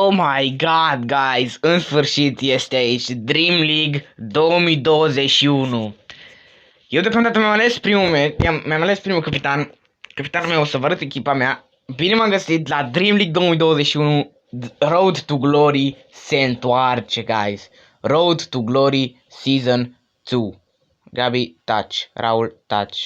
Oh my god, guys, în sfârșit este aici Dream League 2021. Eu deocamdată mi-am ales primul capitan. Capitanul meu, o să vă arăt echipa mea. Bine m-am găsit la Dream League 2021. Road to Glory se întoarce, guys. Road to Glory Season 2. Gabi, touch. Raul, touch.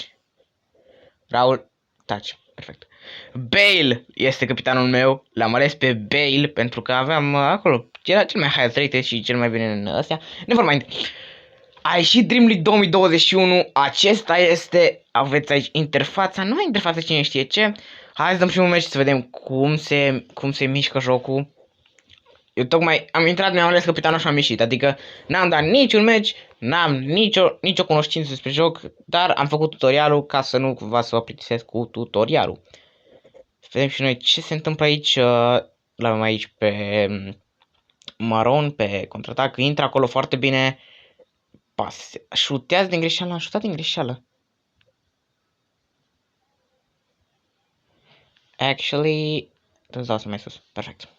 Raul, touch. Perfect. Bale este capitanul meu. L-am ales pe Bale pentru că aveam acolo. Era cel mai highest rated și cel mai bine în astea. Nevermind. A ieșit Dream League 2021. Acesta este. Aveți aici interfața. Nu ai interfața, cine știe ce. Hai să dăm și un meci să vedem cum se mișcă jocul. Eu tocmai am intrat, mi-am ales capitanul și am ieșit. Adică n-am dat niciun meci, n-am nicio cunoștință despre joc, dar am făcut tutorialul ca să nu cumva să vă plictisesc cu tutorialul. Să vedem și noi ce se întâmplă aici. L-avem aici pe Maron, pe contraatac, intră acolo foarte bine. Șutează din greșeală, am șutat din greșeală. Actually, trebuie să dau să mai sus, perfect.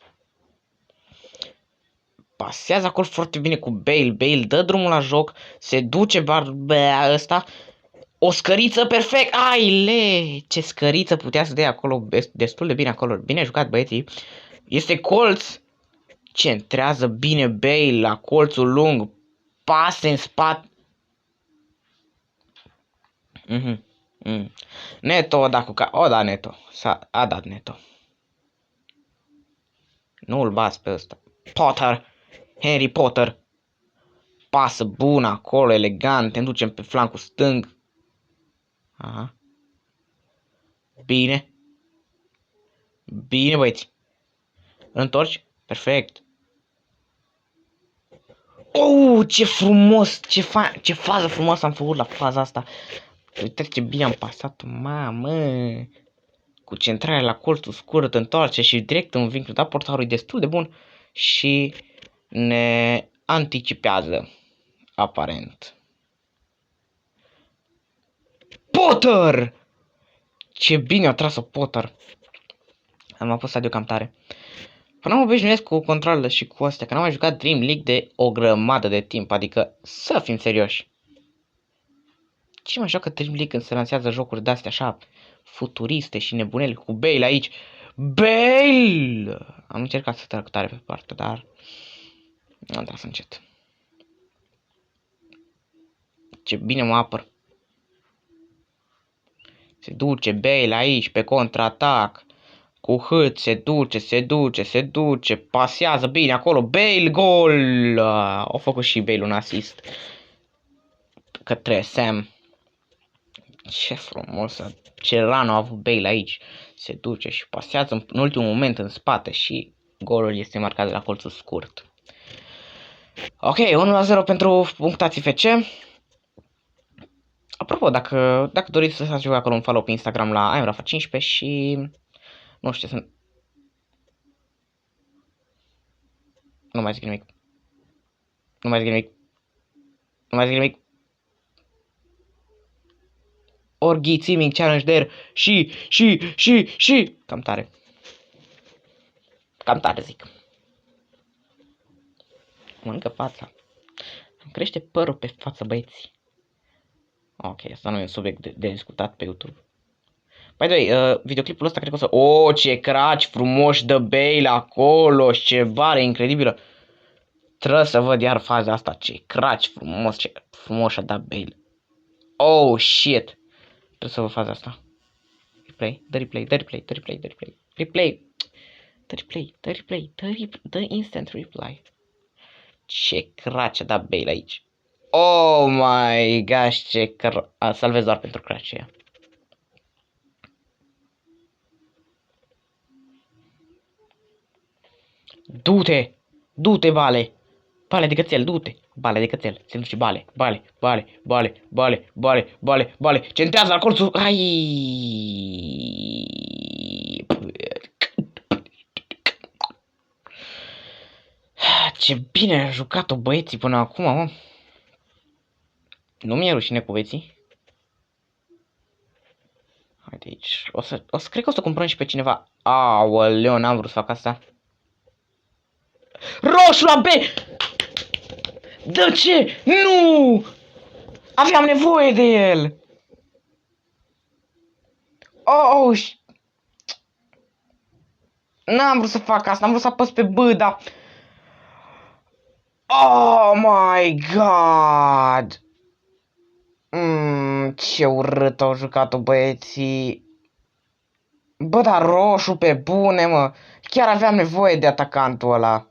Pasează acolo foarte bine cu Bale. Bale dă drumul la joc. Se duce ăsta. O scăriță perfect. Aile! Ce scăriță putea să dea acolo. Destul de bine acolo. Bine jucat, băieții. Este colț. Centrează bine Bale la colțul lung. Pase în spate. Neto a dat cu O, da, Neto. A dat Neto. Nu-l bas pe ăsta. Potter. Harry Potter. Pasă bună acolo, elegant. Te ducem pe flancul stâng. Aha. Bine. Bine, băieți. Întorci? Perfect. Oh, ce frumos! Ce fază frumoasă am făcut la faza asta. Uitați ce bine am pasat, mamă. Cu centrarea la colțul scurt, întoarce și direct în vincul. Da, portarul e destul de bun și ne anticipează, aparent. Potter! Ce bine a tras-o Potter. Am apăsat de cam tare. Până mă obișnuiesc cu controlele și cu astea, că n-am mai jucat Dream League de o grămadă de timp, adică să fim serioși. Cine mai joacă Dream League când se lansează jocuri de-astea așa futuriste și nebunele cu Bale aici? Bale! Am încercat să trag tare pe partea, dar am tras încet. Ce bine mă apăr. Se duce Bale aici pe contraatac. Cu hât, se duce, pasează bine acolo, Bale, gol! Au făcut și Bale un asist către Sam. Ce frumos, ce run a avut Bale aici. Se duce și pasează în ultimul moment în spate și golul este marcat de la colțul scurt. Ok, 1-0 pentru punctații FC. Apropo, dacă doriți să faceți acolo un follow pe Instagram la imrafa15 și nu știu, nu mai zic nimic. Nu mai zic nimic. Nu mai zic nimic. Orghi Teaming Challenge there și cam tare. Cam tare zic. Mănâncă fața. Îmi crește părul pe față, băieți. Ok, asta nu e un subiect de discutat pe YouTube. By the way, videoclipul ăsta cred că o să... Oh, ce craci frumoși de Bale acolo, ce bare incredibilă. Trebuie să văd iar faza asta, ce craci frumos, ce frumos a dat Bale. Oh, shit. Trebuie să văd faza asta. Replay, dă instant reply. Ce craci a dat Bale aici. Oh my gosh, ce salvez doar pentru cracia. Du-te, Bale. Bale de cățel, du-te. Bale de cățel, se duce Bale. Centrează la colțul. Ai! Ce bine a jucat-o băieții până acum, mă. Nu mi-e rușine cu băieții. Haide aici. Cred că o să cumpărăm și pe cineva. Aoleu, n-am vrut să fac asta. Roșu la B! De ce? Nu! Aveam nevoie de el! Oh, n-am vrut să fac asta, am vrut să apăs pe B, dar... Oh my god! Ce urât au jucat-o băieții. Bă, dar roșu pe bune, mă. Chiar aveam nevoie de atacantul ăla.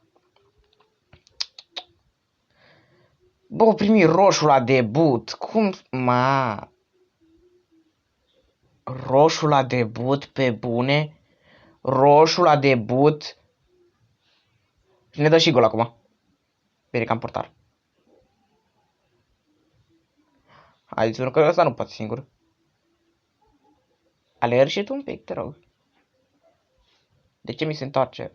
Bă, o primi roșu la debut. Cum? Ma. Roșu la debut pe bune? Roșu la debut? Și ne dă și gol acum. Bine că am portar. Hai, zi că ăsta nu poate singur. Alergi și tu un pic, te rog. De ce mi se întoarce?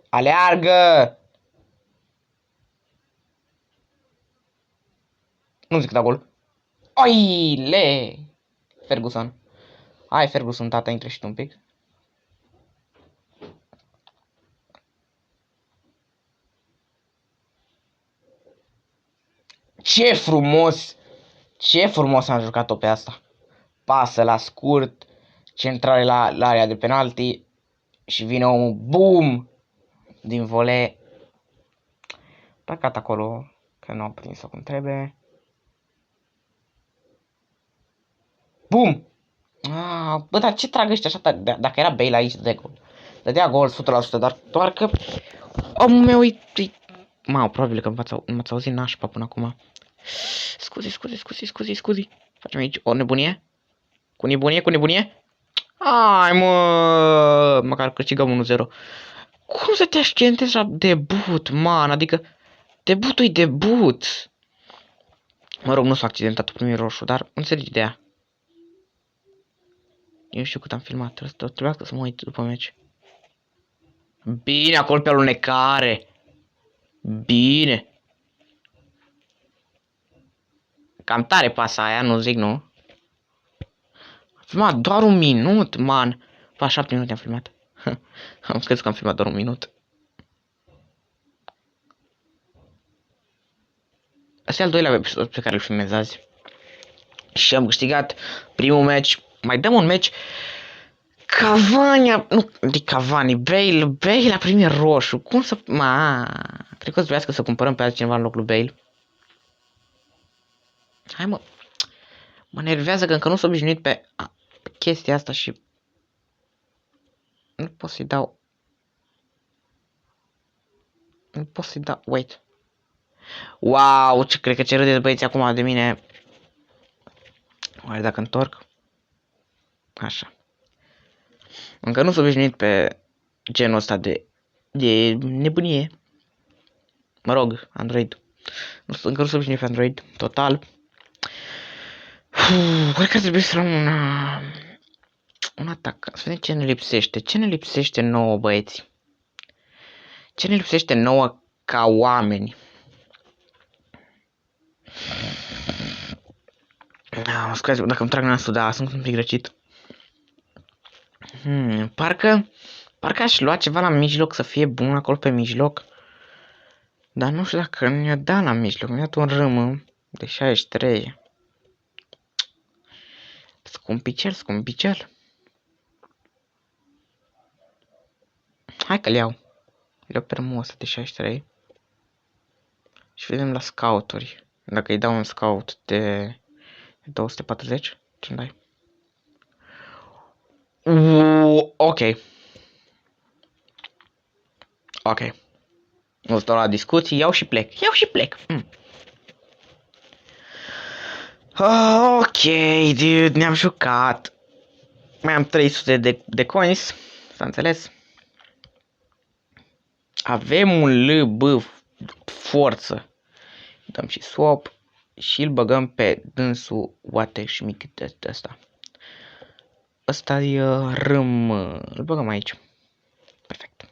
Aleargă! Nu zic că da gol. Oile! Ferguson. Hai, Ferguson, tata, intră și tu un pic. Ce frumos! Ce frumos am jucat-o pe asta. Pasă la scurt, centrare la area de penalti și vine omul, boom! Din volee. Plecat acolo, că nu am prins-o cum trebuie. Bum! Bă, dar ce trag ăștia așa? Dacă era Bale aici, de gol. Dădea gol 100%, dar doar că omul meu e... Mamă, probabil că m-ați auzit nașpa până acum. Scuzi. Facem aici o nebunie? Cu nebunie? Hai, mă! Măcar câștigăm 1-0. Cum să te ascendezi la debut, man? Adică, debutul e debut. Mă rog, nu s-a accidentat primul roșu, dar înțelegi ideea. Eu știu cât am filmat, trebuia să mă uit după meci. Bine, acolo pe alunecare. Bine. Cam tare pasa aia, nu zic, nu? Am filmat doar 1 minut, man. Pa, 7 minute am filmat. Am crezut că am filmat doar 1 minut. Asta e al doilea episod pe care îl filmez azi. Și am câștigat primul meci. Mai dăm un meci. Cavani, nu, de Cavani, Bale a primit roșu. Cum să... cred că trebuiască să cumpărăm pe altcineva în locul Bale. Hai, mă. Mă nervează că încă nu s-a obișnuit pe chestia asta și... Nu pot să-i dau... Wait. Wow, ce cred că ce râdeți băieți acum de mine. Oare dacă întorc? Așa. Încă nu s-a obișnuit pe genul ăsta de nebunie. Mă rog, Android. Încă nu s-a obișnuit pe Android, total. Cred că ar trebui să luăm un atac. Să vedem ce ne lipsește. Ce ne lipsește nouă, băieți? Ce ne lipsește nouă ca oameni? Scuze, dacă îmi trag nasul, da, sunt un pic răcit. Parcă aș lua ceva la mijloc să fie bun acolo pe mijloc. Dar nu știu dacă mi-a dat la mijloc. Mi-a dat un râm de 63. Scumpicel. Hai că-l iau. Le-au pe râmul ăsta de 63. Și vedem la scouturi. Dacă îi dau un scout de 240, ce-mi dai? Ok. Nu stau la discuții, iau și plec. Ok, dude, ne-am jucat. Mai am 300 de coins, s-a înțeles. Avem un LB forță. Dăm și swap și îl băgăm pe dânsul Waterschmidt de ăsta. Ăsta e râm, îl băgăm aici. Perfect.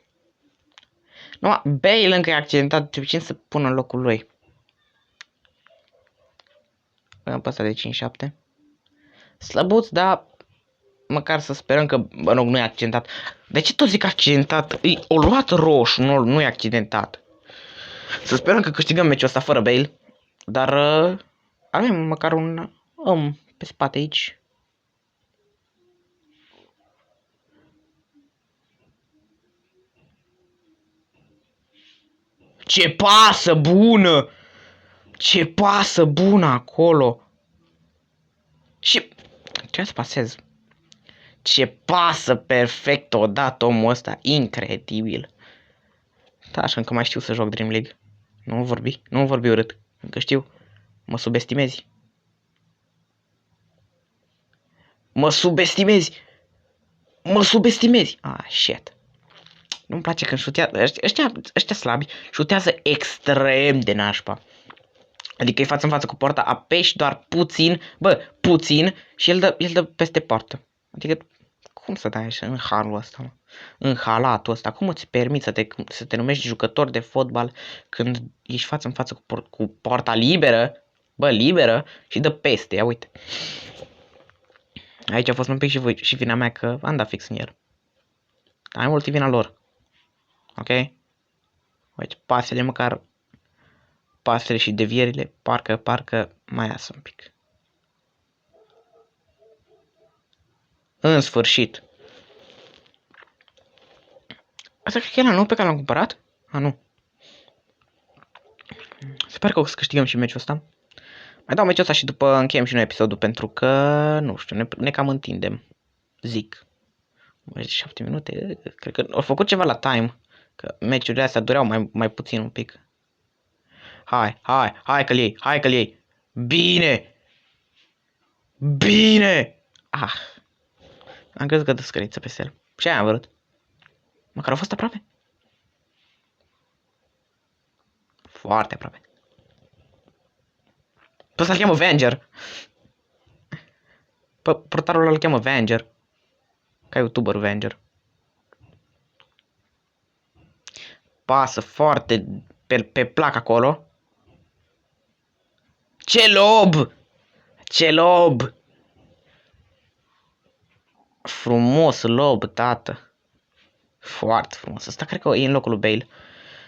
Nu, Bale încă e accidentat, trebuie să pună în locul lui. Băgăm pe ăsta de 5-7. Slăbuț, dar măcar să sperăm că, bă, nu e accidentat. De ce tot zic accidentat? O luat roșu, nu e accidentat. Să sperăm că câștigăm meciul ăsta fără Bale. Dar avem măcar un om pe spate aici. Ce pasă bună! Ce pasă bună acolo! Și trebuie să pasez. Ce pasă perfect o dat omul ăsta, incredibil. Da, așa încă mai știu să joc Dream League. Nu vorbi urât, încă știu. Mă subestimezi. Mă subestimezi. Mă subestimezi. Ah, shit. Nu-mi place când șutează. Ăștia slabi șutează extrem de nașpa. Adică e față în față cu poarta, apeși doar puțin, bă, puțin și el dă peste poartă. Adică, cum să dai așa în halul ăsta, mă? În halatul ăsta? Cum îți permiți să te numești jucător de fotbal când ești față în față cu poarta liberă, bă, liberă și dă peste, ia uite. Aici a fost un pic și vina mea că am dat fix în el. Mai mult e vina lor. Ok? Uite, pasele măcar, pasele și devierile, parcă mai iasă un pic. În sfârșit. Asta cred că era nou pe care l-am cumpărat? A, nu. Se pare că o să câștigăm și meciul ăsta. Mai dau meciul ăsta și după încheiem și noi episodul, pentru că, nu știu, ne cam întindem. Zic. 7 minute, cred că au făcut ceva la time. Că meciurile astea dureau mai puțin un pic. Hai că-l iei. Bine! Bine! Ah. Am crezut că dă scăriță pe el. Și aia am vrut. Măcar a fost aproape. Foarte aproape. Pe ăsta îl cheamă Venger. Pe portarul ăla îl cheamă Venger. Ca youtuberul Venger. Pasă foarte pe plac acolo. Ce lob! Ce lob! Frumos lob, tată. Foarte frumos. Asta cred că e în locul lui Bale.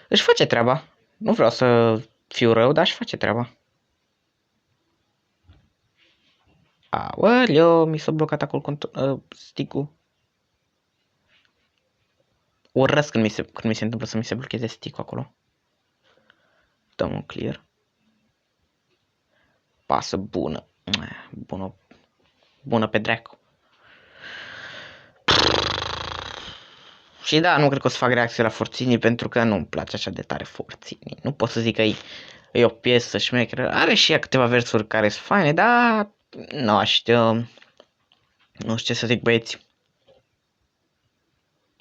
Își face treaba. Nu vreau să fiu rău, dar își face treaba. Aoleo, mi s-a blocat acolo stick-ul. Urăsc când mi se întâmplă să mi se blocheze stick-ul acolo. Dăm un clear. Pasă bună. Bună pe dracu. Și da, nu cred că o să fac reacție la Forțini pentru că nu-mi place așa de tare Forțini. Nu pot să zic că e o piesă șmecheră. Are și ea câteva versuri care sunt faine, dar nu știu. Nu știu ce să zic, băieți.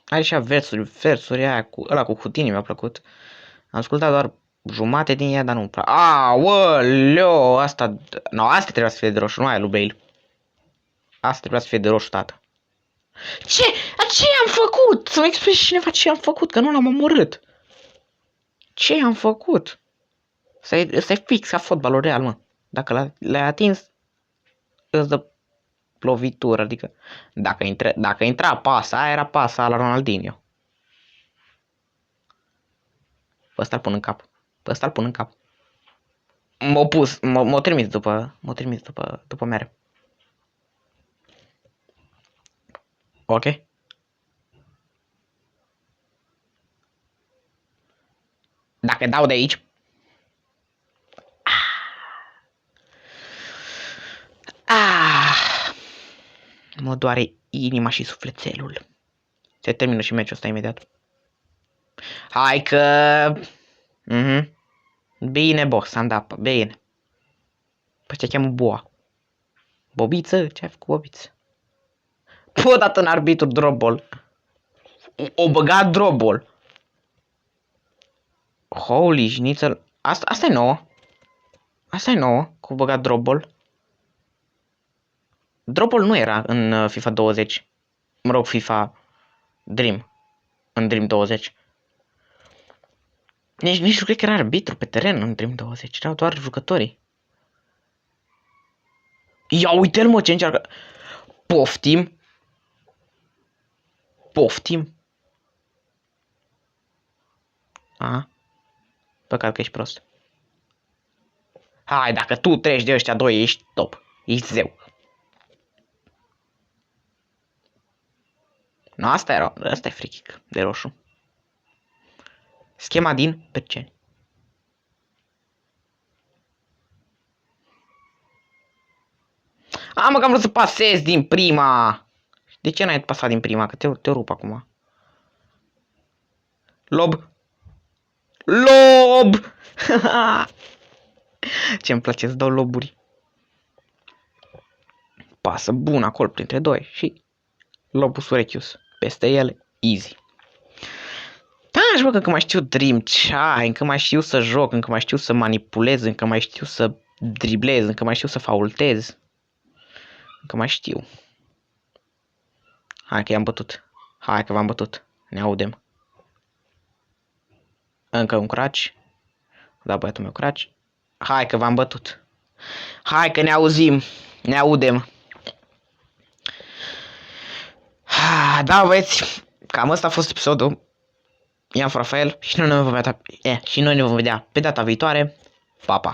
Are și ea versuri aia ăla cu Houdini mi-a plăcut. Am ascultat doar jumate din ea, dar nu-mi place. Aoleo, asta... No, asta trebuia să fie de roșu, nu aia lui Bale. Asta trebuia să fie de roșu, tată. Ce am făcut? Să-mi explici cineva ce am făcut, că nu l-am omorât. Ce am făcut? Ăsta-i fix ca fotbalul real, mă. Dacă l-ai atins, îți dă lovitură, adică dacă intra pasa, aia era pasa la Ronaldinho. Pe ăsta-l pun în cap. M-a trimis după mere. Ok? Dacă dau de aici... Mă doare inima și sufletelul. Se termină și meciul ăsta imediat. Hai că... Bine, boss, am dat, bine. Păi ce cheamă Boa? Bobiță? Ce ai făcut, Bobiță? Pă, dat în arbitru drop ball. O băgat drop ball. Holy schnitzel. Asta e nouă. Asta e nouă, cu băgat drop ball. Drop ball nu era în FIFA 20. Mă rog, FIFA Dream. În Dream 20. Nici nu cred că era arbitru pe teren în Dream 20. Erau doar jucătorii. Ia uite-l, mă, ce încearcă. Poftim. Poftim? Aha. Păcat că ești prost. Hai, dacă tu treci de ăștia doi, ești top. Ești zeu. Nu, asta era. Asta e free kick de roșu. Schema din Berceni. Mă, că am vrut să pasez din prima. De ce n-ai pasat din prima? Că te rup acum. Lob. Lob! Ce-mi place să dau loburi. Pasă bună acolo printre doi și lobul Surechius. Peste ele, easy. Da, și bă, că încă mai știu Dream Chai, încă mai știu să joc, încă mai știu să manipulez, încă mai știu să driblez, încă mai știu să faultez. Încă mai știu. Hai că i-am bătut. Hai că v-am bătut. Ne audem. Încă un craci. Da, băiatul meu craci. Hai că v-am bătut. Hai că ne auzim. Ne audem. Da, băieți. Cam ăsta a fost episodul. I-am Rafael și noi ne vom vedea pe data viitoare. Pa, pa!